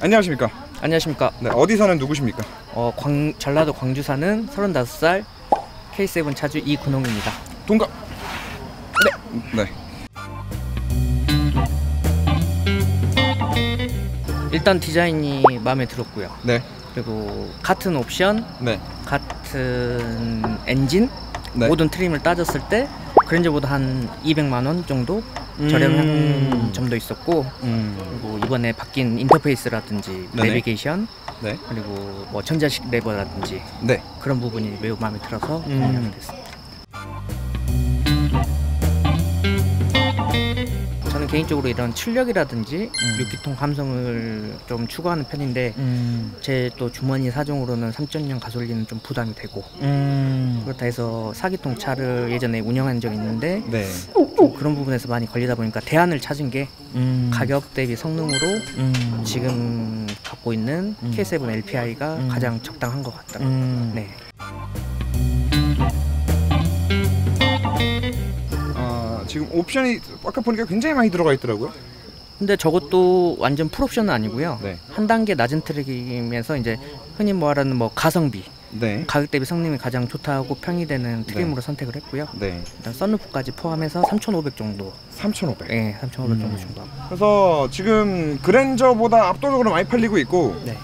안녕하십니까. 안녕하십니까. 네, 어디 사는 누구십니까? 전라도 광주 사는 35살 K7 차주 이근홍입니다. 동갑. 네. 일단 디자인이 마음에 들었고요. 네. 그리고 같은 옵션, 네. 같은 엔진, 네. 모든 트림을 따졌을 때 그랜저보다 한 200만 원 정도 저렴한 점도 있었고, 그리고 이번에 바뀐 인터페이스라든지 네네. 내비게이션, 네. 그리고 뭐 전자식 레버라든지 네. 그런 부분이 매우 마음에 들어서 구매하게 됐습니다. 저는 개인적으로 이런 출력이라든지 6기통 감성을 좀 추구하는 편인데 제 또 주머니 사정으로는 3.0 가솔린은 좀 부담이 되고 그렇다 해서 4기통 차를 예전에 운영한 적이 있는데 네. 좀 그런 부분에서 많이 걸리다 보니까 대안을 찾은 게 가격 대비 성능으로 지금 갖고 있는 K7 LPI가 가장 적당한 것 같다. 네. 지금 옵션이 아까 보니까 굉장히 많이 들어가 있더라고요. 근데 저것도 완전 풀옵션은 아니고요. 네. 한 단계 낮은 트랙이면서 이제 흔히 말하는 뭐 가성비, 네. 가격 대비 성능이 가장 좋다고 평이 되는 트림으로 선택을 했고요. 네. 일단 썬루프까지 포함해서 3,500 정도. 3,500. 네, 3,500 정도 정도. 그래서 지금 그랜저보다 압도적으로 많이 팔리고 있고, 네.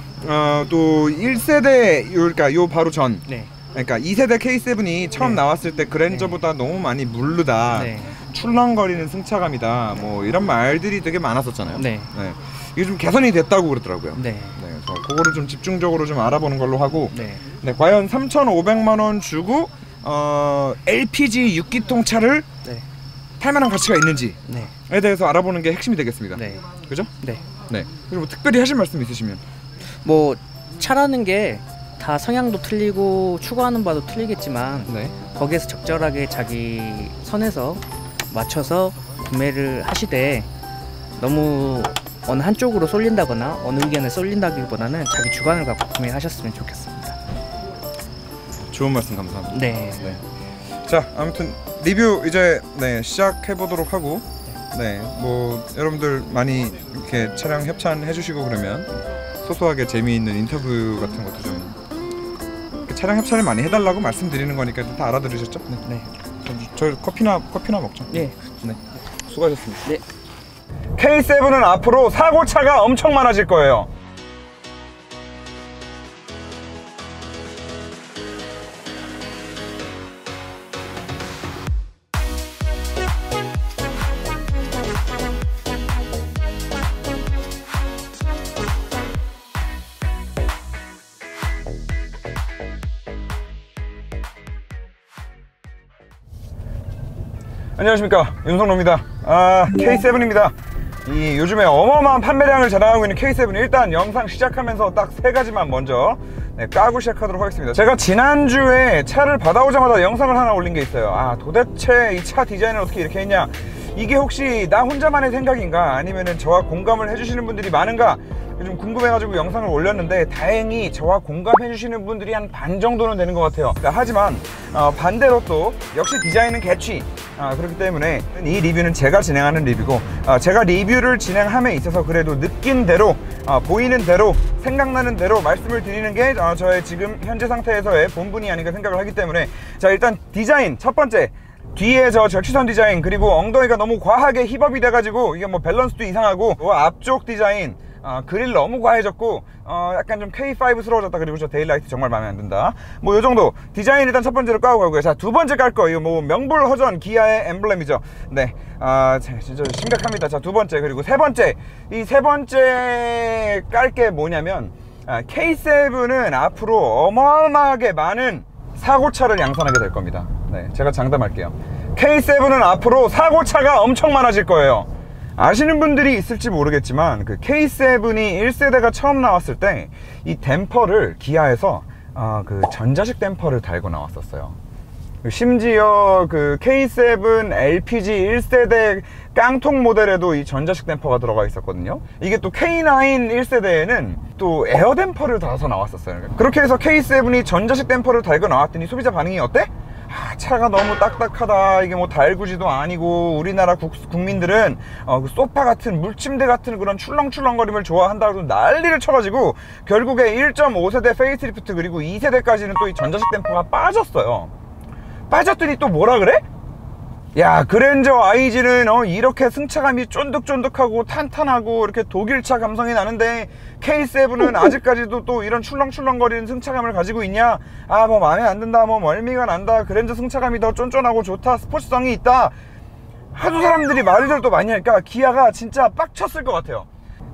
또 1세대 그러니까 요 바로 전. 네. 그러니까 2세대 K7이 처음 네. 나왔을 때 그랜저보다 너무 많이 무르다. 네. 출렁거리는 승차감이다. 뭐 이런 말들이 되게 많았었잖아요. 네. 네. 이게 좀 개선이 됐다고 그러더라고요. 네. 네. 그래서 그거를 좀 집중적으로 좀 알아보는 걸로 하고. 네. 네. 과연 3,500만 원 주고 LPG 6기통 차를 네. 탈 만한 가치가 있는지에 네. 대해서 알아보는 게 핵심이 되겠습니다. 네. 그죠? 네. 네. 그리고 뭐 특별히 하실 말씀 있으시면. 뭐 차라는 게 다 성향도 틀리고 추구하는 바도 틀리겠지만 네. 거기에서 적절하게 자기 선에서 맞춰서 구매를 하시되 너무 어느 한쪽으로 쏠린다거나 어느 의견에 쏠린다기보다는 자기 주관을 갖고 구매하셨으면 좋겠습니다. 좋은 말씀 감사합니다. 네. 네. 자, 아무튼 리뷰 이제 시작해 보도록 하고, 뭐 여러분들 많이 이렇게 차량 협찬해 주시고 그러면 소소하게 재미있는 인터뷰 같은 것도 좀 차량 협찬을 많이 해달라고 말씀드리는 거니까 다 알아들으셨죠? 네. 네. 저 커피나 먹죠. 네. 네. 수고하셨습니다. 네. K7은 앞으로 사고차가 엄청 많아질 거예요. 안녕하십니까, 윤성로입니다. K7입니다. 이 요즘에 어마어마한 판매량을 자랑하고 있는 K7, 일단 영상 시작하면서 딱 3가지만 먼저 까고 시작하도록 하겠습니다. 제가 지난주에 차를 받아오자마자 영상을 하나 올린 게 있어요. 도대체 이 차 디자인을 어떻게 이렇게 했냐, 이게 혹시 나 혼자만의 생각인가, 아니면은 저와 공감을 해주시는 분들이 많은가 좀 궁금해가지고 영상을 올렸는데, 다행히 저와 공감해 주시는 분들이 한 반 정도는 되는 것 같아요. 하지만 반대로 또 역시 디자인은 개취, 그렇기 때문에 이 리뷰는 제가 진행하는 리뷰고, 제가 리뷰를 진행함에 있어서 그래도 느낀 대로, 보이는 대로, 생각나는 대로 말씀을 드리는 게 저의 지금 현재 상태에서의 본분이 아닌가 생각을 하기 때문에, 자, 일단 디자인 첫 번째, 뒤에 저 절취선 디자인, 그리고 엉덩이가 너무 과하게 힙업이 돼가지고 이게 뭐 밸런스도 이상하고, 앞쪽 디자인, 그릴 너무 과해졌고, 약간 좀 K5스러워졌다. 그리고 저 데일라이트 정말 마음에 안 든다. 뭐 요 정도 디자인 일단 첫 번째로 까고 가고요. 자, 두 번째 깔 거, 이거 뭐 명불허전 기아의 엠블렘이죠. 네, 진짜 심각합니다. 자, 두 번째, 그리고 세 번째, 이 세 번째 깔 게 뭐냐면, K7은 앞으로 어마어마하게 많은 사고차를 양산하게 될 겁니다. 네, 제가 장담할게요. K7은 앞으로 사고차가 엄청 많아질 거예요. 아시는 분들이 있을지 모르겠지만, 그 K7이 1세대가 처음 나왔을 때 이 댐퍼를 기아에서 그 전자식 댐퍼를 달고 나왔었어요. 심지어 그 K7 LPG 1세대 깡통 모델에도 이 전자식 댐퍼가 들어가 있었거든요. 이게 또 K9 1세대에는 또 에어 댐퍼를 달아서 나왔었어요. 그렇게 해서 K7이 전자식 댐퍼를 달고 나왔더니 소비자 반응이 어때? 차가 너무 딱딱하다, 이게 뭐 달구지도 아니고 우리나라 국민들은 그 소파 같은 물침대 같은 그런 출렁출렁거림을 좋아한다고 난리를 쳐가지고 결국에 1.5세대 페이스리프트 그리고 2세대까지는 또 이 전자식 댐퍼가 빠졌어요. 빠졌더니 또 뭐라 그래? 야, 그랜저 IG는 이렇게 승차감이 쫀득쫀득하고 탄탄하고 이렇게 독일차 감성이 나는데 K7은 아직까지도 또 이런 출렁출렁거리는 승차감을 가지고 있냐? 아, 뭐 마음에 안 든다, 뭐 멀미가 난다, 그랜저 승차감이 더 쫀쫀하고 좋다, 스포츠성이 있다, 하도 사람들이 말을 또 많이 하니까 기아가 진짜 빡쳤을 것 같아요.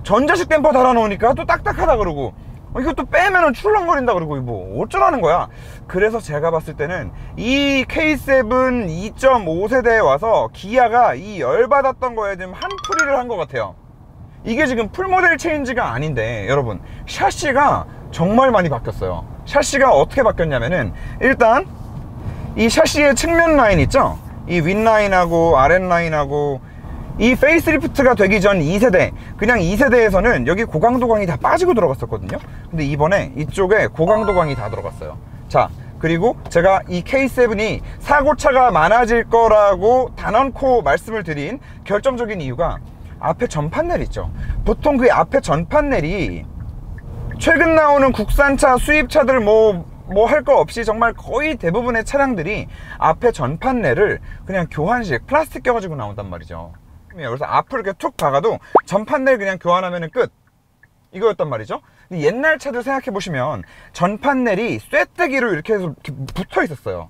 전자식 댐퍼 달아놓으니까 또 딱딱하다 그러고, 이것도 빼면은 출렁거린다 그러고, 뭐 어쩌라는 거야. 그래서 제가 봤을 때는 이 K7 2.5세대에 와서 기아가 이 열받았던 거에 지금 한풀이를 한 것 같아요. 이게 지금 풀모델 체인지가 아닌데 여러분, 샤시가 정말 많이 바뀌었어요. 샤시가 어떻게 바뀌었냐면은, 일단 이 샤시의 측면 라인 있죠, 이 윗라인하고 아랫라인하고, 이 페이스리프트가 되기 전 2세대, 그냥 2세대에서는 여기 고강도광이 다 빠지고 들어갔었거든요. 근데 이번에 이쪽에 고강도광이 다 들어갔어요. 자, 그리고 제가 이 K7이 사고차가 많아질 거라고 단언코 말씀을 드린 결정적인 이유가 앞에 전판넬 있죠. 보통 그 앞에 전판넬이 최근 나오는 국산차, 수입차들 뭐 할 거 없이 정말 거의 대부분의 차량들이 앞에 전판넬을 그냥 교환식 플라스틱 껴가지고 나온단 말이죠. 그래서 앞을 이렇게 툭 박아도 전판넬 그냥 교환하면 끝, 이거였단 말이죠. 근데 옛날 차들 생각해 보시면 전판넬이 쇠떼기로 이렇게 해서 붙어 있었어요.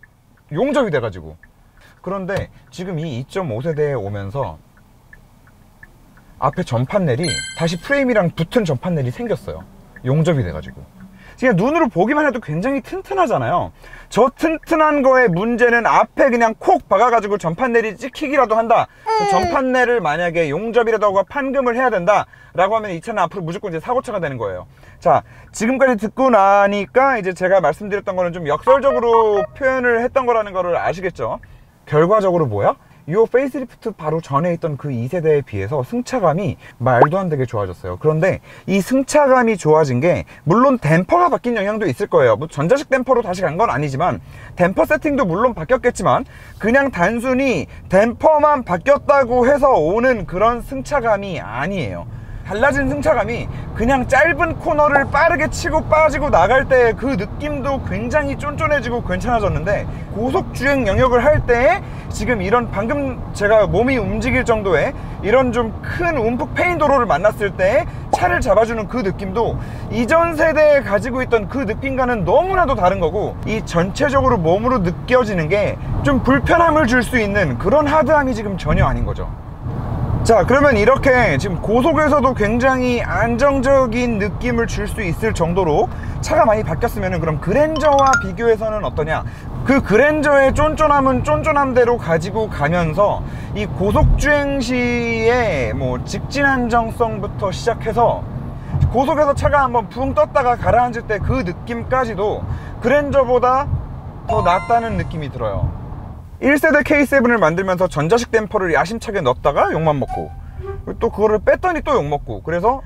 용접이 돼가지고. 그런데 지금 이 2.5세대에 오면서 앞에 전판넬이 다시 프레임이랑 붙은 전판넬이 생겼어요. 용접이 돼가지고. 그냥 눈으로 보기만 해도 굉장히 튼튼하잖아요. 저 튼튼한 거의 문제는 앞에 그냥 콕 박아가지고 전판넬이 찍히기라도 한다, 전판넬을 만약에 용접이라도 하고 판금을 해야 된다 라고 하면 이 차는 앞으로 무조건 이제 사고차가 되는 거예요. 자, 지금까지 듣고 나니까 이제 제가 말씀드렸던 거는 좀 역설적으로 표현을 했던 거라는 거를 아시겠죠? 결과적으로 뭐야? 이 페이스리프트 바로 전에 있던 그 2세대에 비해서 승차감이 말도 안 되게 좋아졌어요. 그런데 이 승차감이 좋아진 게 물론 댐퍼가 바뀐 영향도 있을 거예요. 뭐 전자식 댐퍼로 다시 간 건 아니지만 댐퍼 세팅도 물론 바뀌었겠지만 그냥 단순히 댐퍼만 바뀌었다고 해서 오는 그런 승차감이 아니에요. 달라진 승차감이 그냥 짧은 코너를 빠르게 치고 빠지고 나갈 때 그 느낌도 굉장히 쫀쫀해지고 괜찮아졌는데, 고속주행 영역을 할 때 지금 이런, 방금 제가 몸이 움직일 정도의 이런 좀 큰 움푹 패인 도로를 만났을 때 차를 잡아주는 그 느낌도 이전 세대에 가지고 있던 그 느낌과는 너무나도 다른 거고, 이 전체적으로 몸으로 느껴지는 게 좀 불편함을 줄 수 있는 그런 하드함이 지금 전혀 아닌 거죠. 자, 그러면 이렇게 지금 고속에서도 굉장히 안정적인 느낌을 줄 수 있을 정도로 차가 많이 바뀌었으면, 그럼 그랜저와 비교해서는 어떠냐? 그 그랜저의 쫀쫀함은 쫀쫀함대로 가지고 가면서 이 고속주행 시에 뭐 직진 안정성부터 시작해서 고속에서 차가 한번 붕 떴다가 가라앉을 때 그 느낌까지도 그랜저보다 더 낫다는 느낌이 들어요. 1세대 K7을 만들면서 전자식 댐퍼를 야심차게 넣었다가 욕만 먹고, 또 그거를 뺐더니 또 욕먹고, 그래서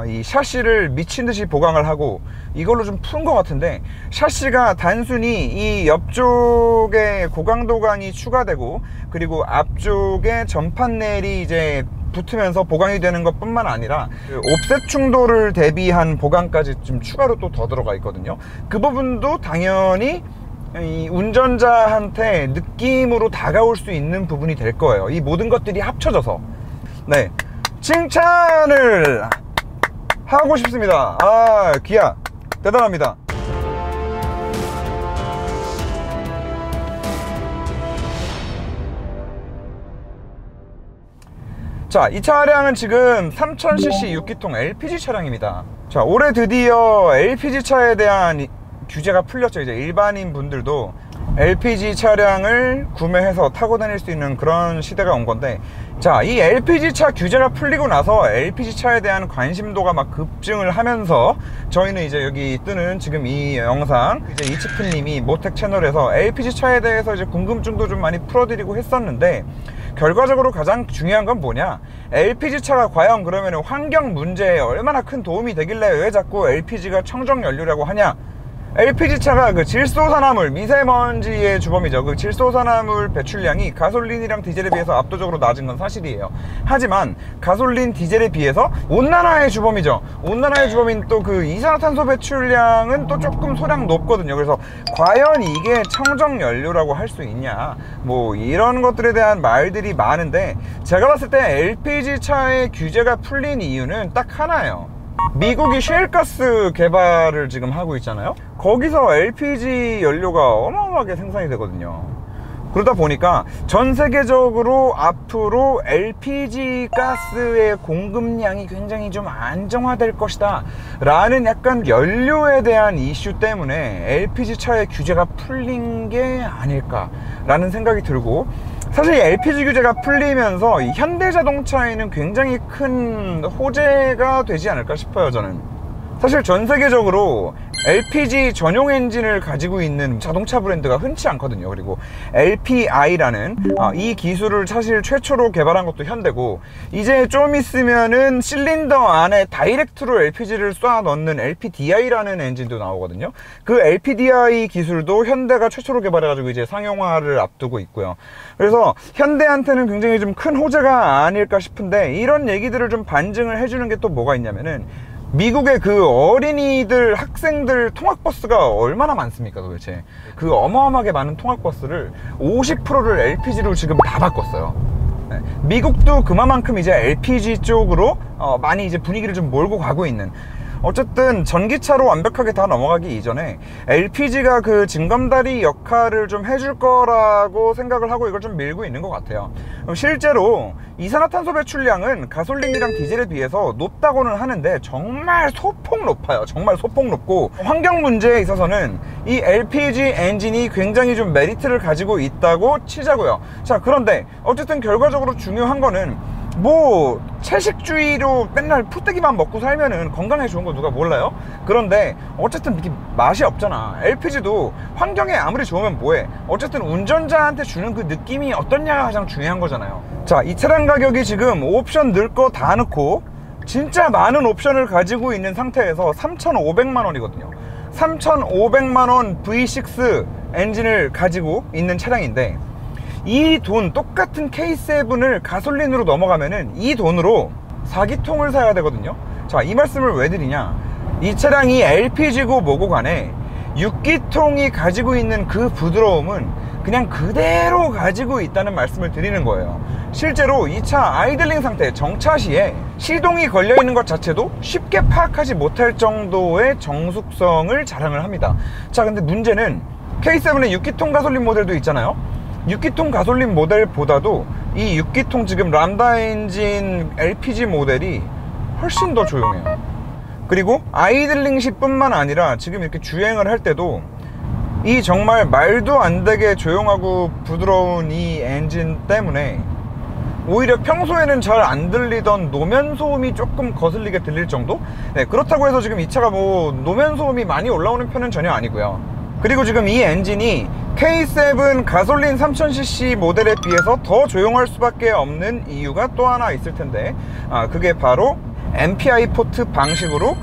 이 샤시를 미친듯이 보강을 하고 이걸로 좀 푼 것 같은데, 샤시가 단순히 이 옆쪽에 고강도광이 추가되고 그리고 앞쪽에 전판넬이 이제 붙으면서 보강이 되는 것 뿐만 아니라 그 옵셋 충돌을 대비한 보강까지 좀 추가로 또 더 들어가 있거든요. 그 부분도 당연히 이 운전자한테 느낌으로 다가올 수 있는 부분이 될 거예요. 이 모든 것들이 합쳐져서. 네, 칭찬을 하고 싶습니다. 아, 기아 대단합니다. 자, 이 차량은 지금 3000cc 6기통 LPG 차량입니다. 자, 올해 드디어 LPG 차에 대한 규제가 풀렸죠. 이제 일반인 분들도 LPG 차량을 구매해서 타고 다닐 수 있는 그런 시대가 온 건데, 자, 이 LPG 차 규제가 풀리고 나서 LPG 차에 대한 관심도가 막 급증을 하면서 저희는 이제 여기 뜨는 지금 이 영상, 이제 이치프님이 모텍 채널에서 LPG 차에 대해서 이제 궁금증도 좀 많이 풀어드리고 했었는데, 결과적으로 가장 중요한 건 뭐냐, LPG 차가 과연 그러면 환경 문제에 얼마나 큰 도움이 되길래 왜 자꾸 LPG가 청정 연료라고 하냐 LPG 차가 그 질소산화물, 미세먼지의 주범이죠. 그 질소산화물 배출량이 가솔린이랑 디젤에 비해서 압도적으로 낮은 건 사실이에요. 하지만 가솔린, 디젤에 비해서 온난화의 주범이죠. 온난화의 주범인 또 그 이산화탄소 배출량은 또 조금 소량 높거든요. 그래서 과연 이게 청정 연료라고 할 수 있냐, 뭐 이런 것들에 대한 말들이 많은데, 제가 봤을 때 LPG 차의 규제가 풀린 이유는 딱 하나예요. 미국이 셰일가스 개발을 지금 하고 있잖아요. 거기서 LPG 연료가 어마어마하게 생산이 되거든요. 그러다 보니까 전 세계적으로 앞으로 LPG 가스의 공급량이 굉장히 좀 안정화될 것이다 라는 약간 연료에 대한 이슈 때문에 LPG 차의 규제가 풀린 게 아닐까 라는 생각이 들고, 사실 LPG 규제가 풀리면서 이 현대자동차에는 굉장히 큰 호재가 되지 않을까 싶어요. 저는 사실 전 세계적으로 LPG 전용 엔진을 가지고 있는 자동차 브랜드가 흔치 않거든요. 그리고 LPI라는 이 기술을 사실 최초로 개발한 것도 현대고, 이제 좀 있으면은 실린더 안에 다이렉트로 LPG를 쏴 넣는 LPDI라는 엔진도 나오거든요. 그 LPDI 기술도 현대가 최초로 개발해가지고 이제 상용화를 앞두고 있고요. 그래서 현대한테는 굉장히 좀 큰 호재가 아닐까 싶은데, 이런 얘기들을 좀 반증을 해주는 게 또 뭐가 있냐면은, 미국의 그 어린이들, 학생들 통학버스가 얼마나 많습니까 도대체. 그 어마어마하게 많은 통학버스를 50%를 LPG로 지금 다 바꿨어요. 네. 미국도 그만큼 이제 LPG 쪽으로 많이 이제 분위기를 좀 몰고 가고 있는, 어쨌든 전기차로 완벽하게 다 넘어가기 이전에 LPG가 그 징검다리 역할을 좀 해줄 거라고 생각을 하고 이걸 좀 밀고 있는 것 같아요. 실제로 이산화탄소 배출량은 가솔린이랑 디젤에 비해서 높다고는 하는데 정말 소폭 높아요. 정말 소폭 높고, 환경 문제에 있어서는 이 LPG 엔진이 굉장히 좀 메리트를 가지고 있다고 치자고요. 자, 그런데 어쨌든 결과적으로 중요한 거는, 뭐 채식주의로 맨날 풀떼기만 먹고 살면은 건강에 좋은 거 누가 몰라요? 그런데 어쨌든 이렇게 맛이 없잖아. LPG도 환경에 아무리 좋으면 뭐해. 어쨌든 운전자한테 주는 그 느낌이 어떻냐가 가장 중요한 거잖아요. 자, 이 차량 가격이 지금 옵션 넣을 거 다 넣고 진짜 많은 옵션을 가지고 있는 상태에서 3,500만 원이거든요 3,500만 원 V6 엔진을 가지고 있는 차량인데, 이 돈, 똑같은 K7을 가솔린으로 넘어가면은 이 돈으로 4기통을 사야 되거든요. 자, 이 말씀을 왜 드리냐, 이 차량이 LPG고 뭐고 간에 6기통이 가지고 있는 그 부드러움은 그냥 그대로 가지고 있다는 말씀을 드리는 거예요. 실제로 이 차 아이들링 상태, 정차 시에 시동이 걸려 있는 것 자체도 쉽게 파악하지 못할 정도의 정숙성을 자랑을 합니다. 자, 근데 문제는 K7의 6기통 가솔린 모델도 있잖아요. 6기통 가솔린 모델보다도 이 6기통 지금 람다 엔진 LPG 모델이 훨씬 더 조용해요. 그리고 아이들링 시 뿐만 아니라 지금 이렇게 주행을 할 때도 이 정말 말도 안 되게 조용하고 부드러운 이 엔진 때문에 오히려 평소에는 잘 안 들리던 노면 소음이 조금 거슬리게 들릴 정도? 네, 그렇다고 해서 지금 이 차가 뭐 노면 소음이 많이 올라오는 편은 전혀 아니고요. 그리고 지금 이 엔진이 K7 가솔린 3000cc 모델에 비해서 더 조용할 수밖에 없는 이유가 또 하나 있을 텐데, 그게 바로 MPI 포트 방식으로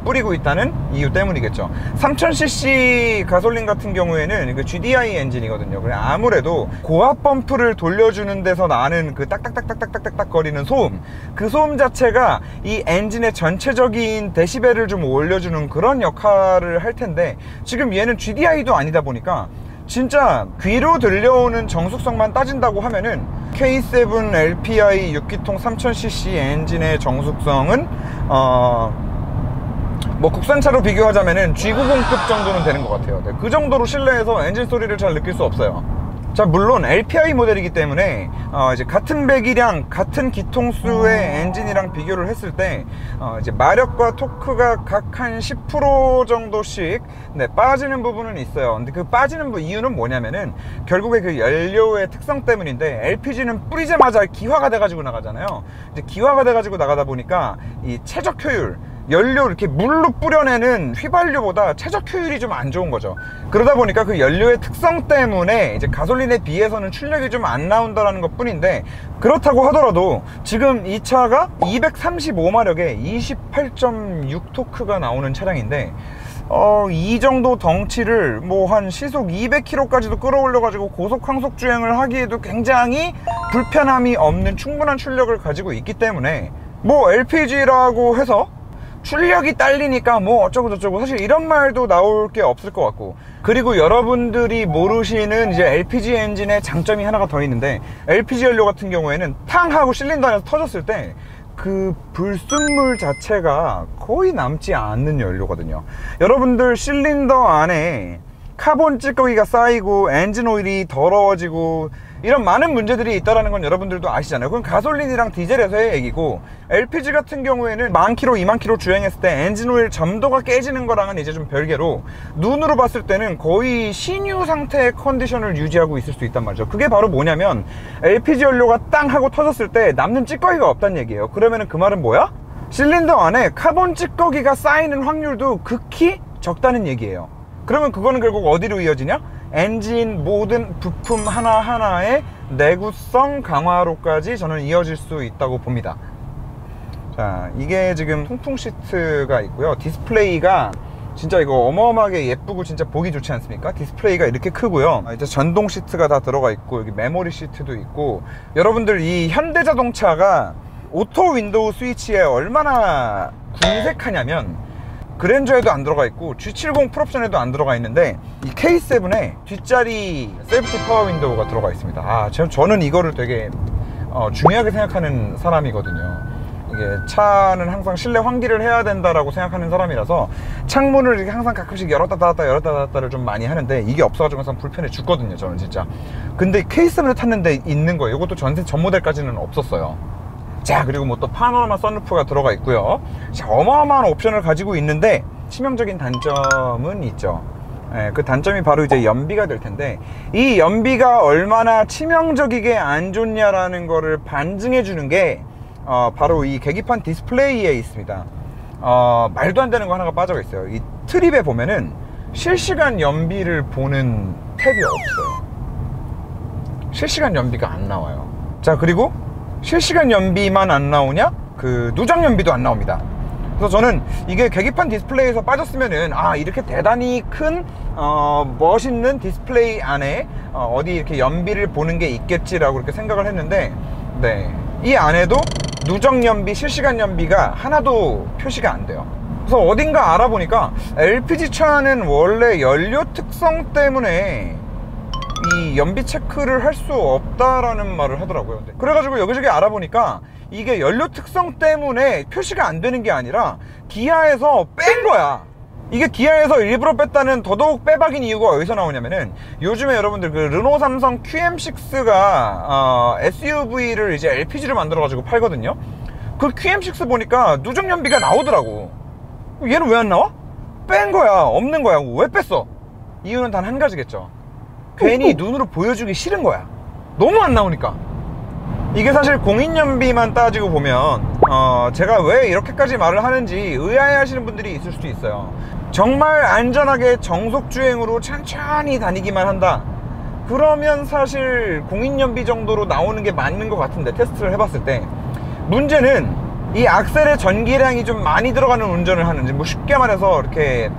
뿌리고 있다는 이유 때문이겠죠. 3000cc 가솔린 같은 경우에는 그 GDI 엔진이거든요. 그래, 아무래도 고압 펌프를 돌려주는 데서 나는 그 딱딱딱딱딱딱딱 거리는 소음, 그 소음 자체가 이 엔진의 전체적인 데시벨을 좀 올려주는 그런 역할을 할 텐데, 지금 얘는 GDI도 아니다 보니까 진짜 귀로 들려오는 정숙성만 따진다고 하면은 K7 LPI 6기통 3000cc 엔진의 정숙성은 뭐 국산차로 비교하자면은 G90급 정도는 되는 것 같아요. 네, 그 정도로 실내에서 엔진 소리를 잘 느낄 수 없어요. 자, 물론 LPI 모델이기 때문에 이제 같은 배기량, 같은 기통수의 엔진이랑 비교를 했을 때 이제 마력과 토크가 각 한 10% 정도씩 빠지는 부분은 있어요. 근데 그 빠지는 이유는 뭐냐면은 결국에 그 연료의 특성 때문인데, LPG는 뿌리자마자 기화가 돼가지고 나가잖아요. 이제 기화가 돼가지고 나가다 보니까 이 최적 효율, 연료 이렇게 물로 뿌려내는 휘발유보다 최적 효율이 좀 안 좋은 거죠. 그러다 보니까 그 연료의 특성 때문에 이제 가솔린에 비해서는 출력이 좀 안 나온다는 것 뿐인데, 그렇다고 하더라도 지금 이 차가 235마력에 28.6 토크가 나오는 차량인데, 이 정도 덩치를 뭐 한 시속 200km까지도 끌어올려 가지고 고속 항속 주행을 하기에도 굉장히 불편함이 없는 충분한 출력을 가지고 있기 때문에 뭐 LPG라고 해서 출력이 딸리니까 뭐 어쩌고 저쩌고 사실 이런 말도 나올 게 없을 것 같고, 그리고 여러분들이 모르시는 이제 LPG 엔진의 장점이 하나가 더 있는데, LPG 연료 같은 경우에는 탕 하고 실린더 안에서 터졌을 때 그 불순물 자체가 거의 남지 않는 연료거든요. 여러분들 실린더 안에 카본 찌꺼기가 쌓이고 엔진 오일이 더러워지고 이런 많은 문제들이 있다는 건 여러분들도 아시잖아요. 그건 가솔린이랑 디젤에서의 얘기고, LPG 같은 경우에는 10,000km, 20,000km 주행했을 때 엔진 오일 점도가 깨지는 거랑은 이제 좀 별개로 눈으로 봤을 때는 거의 신유 상태의 컨디션을 유지하고 있을 수 있단 말이죠. 그게 바로 뭐냐면 LPG 연료가 땅 하고 터졌을 때 남는 찌꺼기가 없다는 얘기예요. 그러면은 그 말은 뭐야? 실린더 안에 카본 찌꺼기가 쌓이는 확률도 극히 적다는 얘기예요. 그러면 그거는 결국 어디로 이어지냐? 엔진 모든 부품 하나하나의 내구성 강화로까지 저는 이어질 수 있다고 봅니다. 자, 이게 지금 통풍 시트가 있고요. 디스플레이가 진짜 이거 어마어마하게 예쁘고 진짜 보기 좋지 않습니까? 디스플레이가 이렇게 크고요. 이제 전동 시트가 다 들어가 있고, 여기 메모리 시트도 있고. 여러분들 이 현대자동차가 오토 윈도우 스위치에 얼마나 궁색하냐면, 그랜저에도 안 들어가 있고 G70 풀옵션에도 안 들어가 있는데 이 K7에 뒷자리 세이프티 파워 윈도우가 들어가 있습니다. 저는 이거를 되게 중요하게 생각하는 사람이거든요. 이게 차는 항상 실내 환기를 해야 된다라고 생각하는 사람이라서 창문을 이렇게 항상 가끔씩 열었다 닫았다 열었다 닫았다를 좀 많이 하는데, 이게 없어가지고 항상 불편해 죽거든요, 저는 진짜. 근데 K7을 탔는데 있는 거예요. 이것도 전 모델까지는 없었어요. 자, 그리고 뭐 또 파노라마 선루프가 들어가 있고요. 자, 어마어마한 옵션을 가지고 있는데 치명적인 단점은 있죠. 그 단점이 바로 이제 연비가 될 텐데, 이 연비가 얼마나 치명적이게 안 좋냐라는 거를 반증해 주는 게 바로 이 계기판 디스플레이에 있습니다. 말도 안 되는 거 하나가 빠져 있어요. 이 트립에 보면은 실시간 연비를 보는 탭이 없어요. 실시간 연비가 안 나와요. 자, 그리고 실시간 연비만 안 나오냐? 그 누적 연비도 안 나옵니다. 그래서 저는 이게 계기판 디스플레이에서 빠졌으면은 이렇게 대단히 큰 멋있는 디스플레이 안에 어디 이렇게 연비를 보는 게 있겠지라고 이렇게 생각을 했는데, 네, 이 안에도 누적 연비, 실시간 연비가 하나도 표시가 안 돼요. 그래서 어딘가 알아보니까 LPG 차는 원래 연료 특성 때문에 이 연비 체크를 할 수 없다라는 말을 하더라고요. 그래가지고 여기저기 알아보니까 이게 연료 특성 때문에 표시가 안 되는 게 아니라 기아에서 뺀 거야. 이게 기아에서 일부러 뺐다는 더더욱 빼박인 이유가 어디서 나오냐면은, 요즘에 여러분들 그 르노 삼성 QM6가 SUV를 이제 LPG로 만들어가지고 팔거든요. 그 QM6 보니까 누적 연비가 나오더라고. 얘는 왜 안 나와? 뺀 거야. 없는 거야. 왜 뺐어? 이유는 단 한 가지겠죠. 괜히 눈으로 보여주기 싫은 거야. 너무 안 나오니까. 이게 사실 공인연비만 따지고 보면 제가 왜 이렇게까지 말을 하는지 의아해 하시는 분들이 있을 수도 있어요. 정말 안전하게 정속주행으로 천천히 다니기만 한다, 그러면 사실 공인연비 정도로 나오는 게 맞는 것 같은데, 테스트를 해봤을 때 문제는 이 악셀의 전기량이 좀 많이 들어가는 운전을 하는지, 뭐 쉽게 말해서 이렇게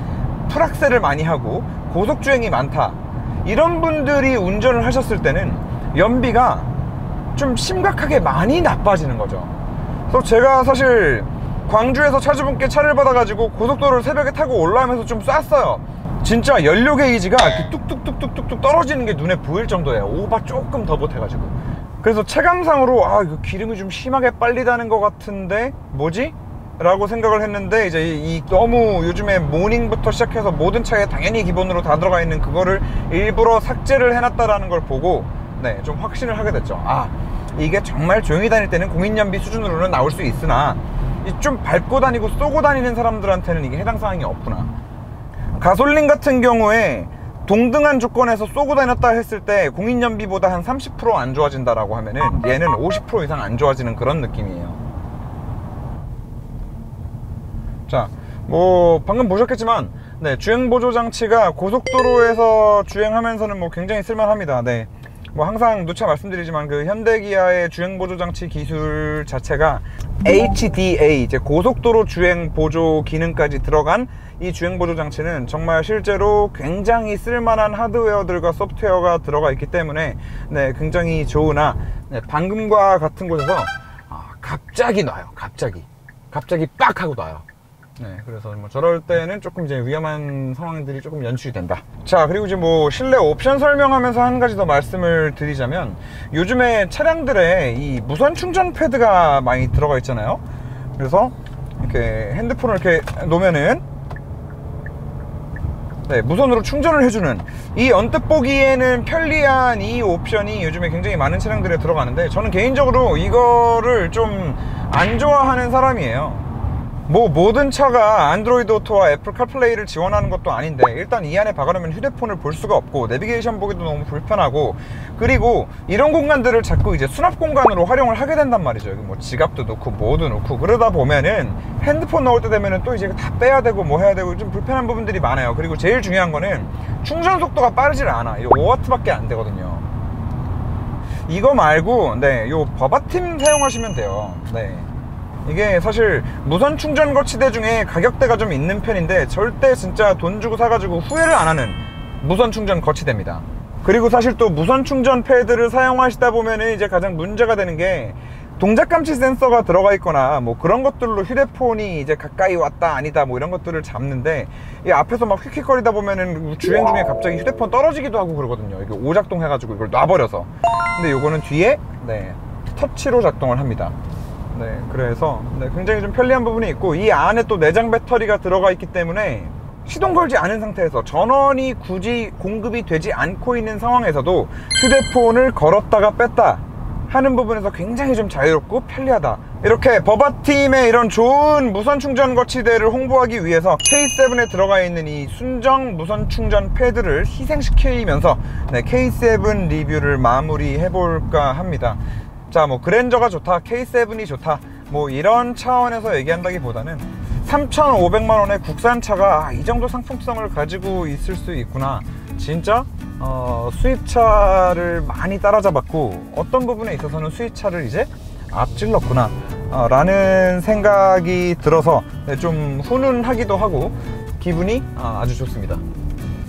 풀악셀을 많이 하고 고속주행이 많다, 이런 분들이 운전을 하셨을 때는 연비가 좀 심각하게 많이 나빠지는 거죠. 그래서 제가 사실 광주에서 차주분께 차를 받아가지고 고속도로를 새벽에 타고 올라오면서 좀 쐈어요. 진짜 연료 게이지가 이렇게 뚝뚝뚝뚝뚝 떨어지는 게 눈에 보일 정도예요. 오바 조금 더 보태가지고. 그래서 체감상으로 이거 기름이 좀 심하게 빨리다는 것 같은데 뭐지? 라고 생각을 했는데, 이제 이 너무 요즘에 모닝부터 시작해서 모든 차에 당연히 기본으로 다 들어가 있는 그거를 일부러 삭제를 해놨다라는 걸 보고 좀 확신을 하게 됐죠. 이게 정말 조용히 다닐 때는 공인연비 수준으로는 나올 수 있으나 좀 밟고 다니고 쏘고 다니는 사람들한테는 이게 해당 사항이 없구나. 가솔린 같은 경우에 동등한 조건에서 쏘고 다녔다 했을 때 공인연비보다 한 30% 안 좋아진다라고 하면은 얘는 50% 이상 안 좋아지는 그런 느낌이에요. 자, 뭐 방금 보셨겠지만 주행보조 장치가 고속도로에서 주행하면서는 뭐 굉장히 쓸만합니다. 뭐 항상 누차 말씀드리지만 그 현대기아의 주행보조장치 기술 자체가 HDA, 이제 고속도로 주행보조 기능까지 들어간 이 주행보조장치는 정말 실제로 굉장히 쓸만한 하드웨어들과 소프트웨어가 들어가 있기 때문에 네, 굉장히 좋으나 네, 방금과 같은 곳에서 갑자기 놔요. 갑자기 빡 하고 놔요. 네, 그래서 뭐 저럴 때는 조금 이제 위험한 상황들이 조금 연출이 된다. 자, 그리고 이제 뭐 실내 옵션 설명하면서 한 가지 더 말씀을 드리자면, 요즘에 차량들에 이 무선 충전 패드가 많이 들어가 있잖아요. 그래서 이렇게 핸드폰을 이렇게 놓으면은 네, 무선으로 충전을 해주는, 이 언뜻 보기에는 편리한 이 옵션이 요즘에 굉장히 많은 차량들에 들어가는데, 저는 개인적으로 이거를 좀 안 좋아하는 사람이에요. 뭐 모든 차가 안드로이드 오토와 애플 카플레이를 지원하는 것도 아닌데, 일단 이 안에 박아놓으면 휴대폰을 볼 수가 없고 내비게이션 보기도 너무 불편하고, 그리고 이런 공간들을 자꾸 이제 수납 공간으로 활용을 하게 된단 말이죠. 여기 뭐 지갑도 넣고 뭐도 넣고, 그러다 보면은 핸드폰 넣을 때 되면은 또 이제 다 빼야 되고 뭐 해야 되고 좀 불편한 부분들이 많아요. 그리고 제일 중요한 거는 충전 속도가 빠르질 않아. 5W밖에 안 되거든요. 이거 말고 네, 요 버바팀 사용하시면 돼요. 네, 이게 사실 무선 충전 거치대 중에 가격대가 좀 있는 편인데, 절대 진짜 돈 주고 사가지고 후회를 안 하는 무선 충전 거치대입니다. 그리고 사실 또 무선 충전 패드를 사용하시다 보면은 이제 가장 문제가 되는 게, 동작 감지 센서가 들어가 있거나 뭐 그런 것들로 휴대폰이 이제 가까이 왔다 아니다 뭐 이런 것들을 잡는데, 이 앞에서 막 휙휙거리다 보면은 주행 중에 갑자기 휴대폰 떨어지기도 하고 그러거든요. 이게 오작동 해가지고 이걸 놔버려서. 근데 요거는 뒤에 네, 터치로 작동을 합니다. 네, 그래서 네, 굉장히 좀 편리한 부분이 있고, 이 안에 또 내장 배터리가 들어가 있기 때문에 시동 걸지 않은 상태에서 전원이 굳이 공급이 되지 않고 있는 상황에서도 휴대폰을 걸었다가 뺐다 하는 부분에서 굉장히 좀 자유롭고 편리하다. 이렇게 버바팀의 이런 좋은 무선 충전 거치대를 홍보하기 위해서 K7에 들어가 있는 이 순정 무선 충전 패드를 희생시키면서 네, K7 리뷰를 마무리해 볼까 합니다. 자, 뭐 그랜저가 좋다, K7이 좋다, 뭐 이런 차원에서 얘기한다기보다는 3,500만원의 국산차가 이 정도 상품성을 가지고 있을 수 있구나. 진짜 수입차를 많이 따라잡았고, 어떤 부분에 있어서는 수입차를 이제 앞질렀구나 라는 생각이 들어서 좀 훈훈하기도 하고 기분이 아주 좋습니다.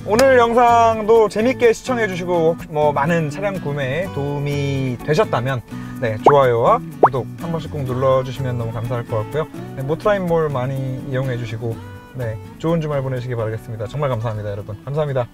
오늘 영상도 재밌게 시청해 주시고 뭐 많은 차량 구매에 도움이 되셨다면 네, 좋아요와 구독 한 번씩 꼭 눌러주시면 너무 감사할 것 같고요. 네, 모트라인몰 많이 이용해 주시고 네, 좋은 주말 보내시기 바라겠습니다. 정말 감사합니다, 여러분. 감사합니다.